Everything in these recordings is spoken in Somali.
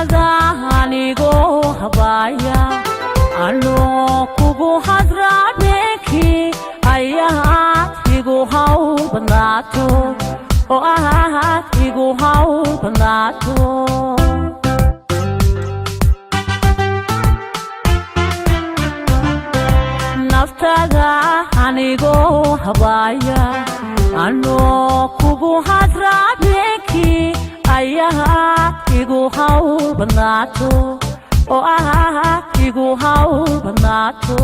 anigo habaya ano kugu hadraneki ayahat igu haw banato oo ahat igu haw banato naftada anigo habaya ano kugu hadraneki ayahat igu haw banato oo ahat igu haw banato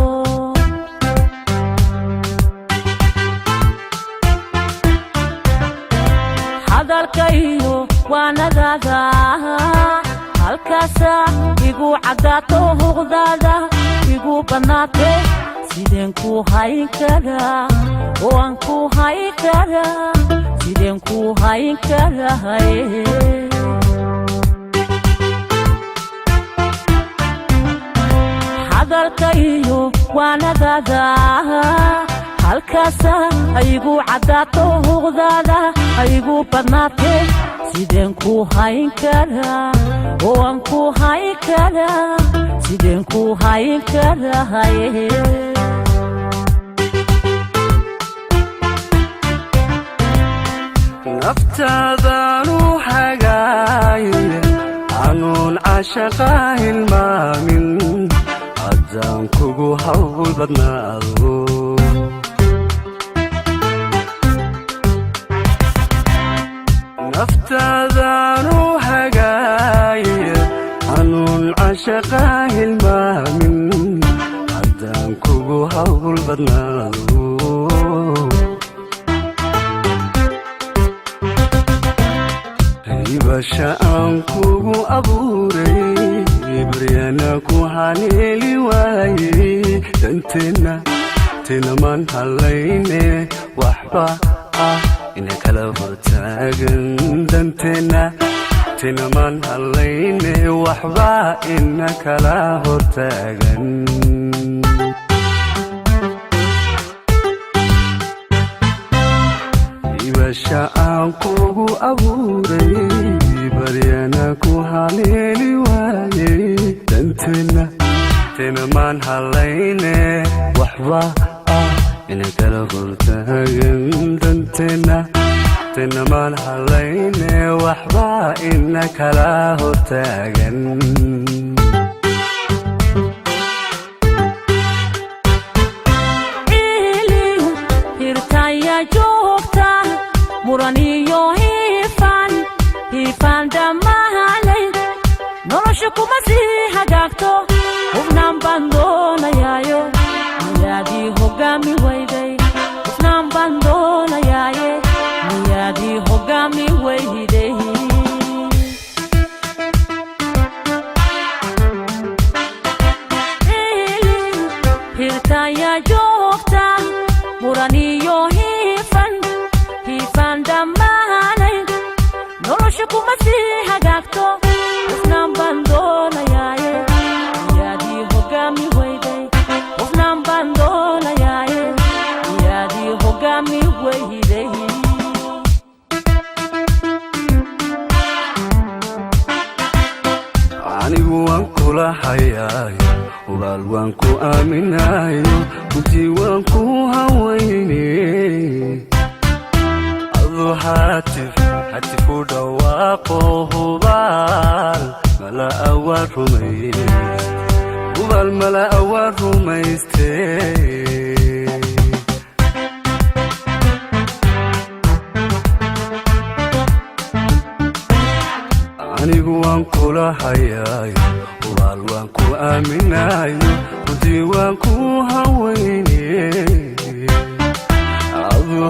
hadalkayo wanadada halkaasa igu cadaato huqdada igu banaate sideen ku hayn karaa oo aan ku hayn karaa sideen ku hayn karaa hadalkayo wanadada halkaasa igu cadaato huqdada igu banaate sideen ku hayn karaa oo aan ku hayn karaa sideen ku hayn karaa naftaadanu hagaaye anuun cashaqa hilmaamin haddaan kugu hawl badnaado naftaadanu hagaaye anuun cashaqa hilmaamin haddaan kugu hawl badnaado ribasha aan kugu abuuray baryana ku haleeli waaye danteena tinaman halayne waxba ina kala hortaagan danteena tinaman halayne waxba ina kala hortaagan ribasha aan kugu abuuray baryana ku haleeli waaye danteena tinaman halayne waxba ina kala hortaagan danteena tinaman halayne waxba ina kala hortaagan hirtaya joogta muraniyo hifan dhammaanay nolosha kuma sii hagaagto hubnaan baan doonayaayo miyaadii hogaami weyday hubnaan baan doonayaaye miyaadii hogaami weyday hirtaya joogta muraniyo hifan dhammaanay nolosha kuma sii hagaagto hubnaan baan doonayaaye miyaadii hogaami weyday hubnaan baan doonayaaye miyaadii hogaami weyday anigu waan kula hayaayo walaal waan ku aaminayo runtii waan ku hawayne adu hatif u dhawaaqo hubaal mala awaan rumayste anigu waan kula hayaayo walaal waan ku aaminayo runtii waan ku hawayne adu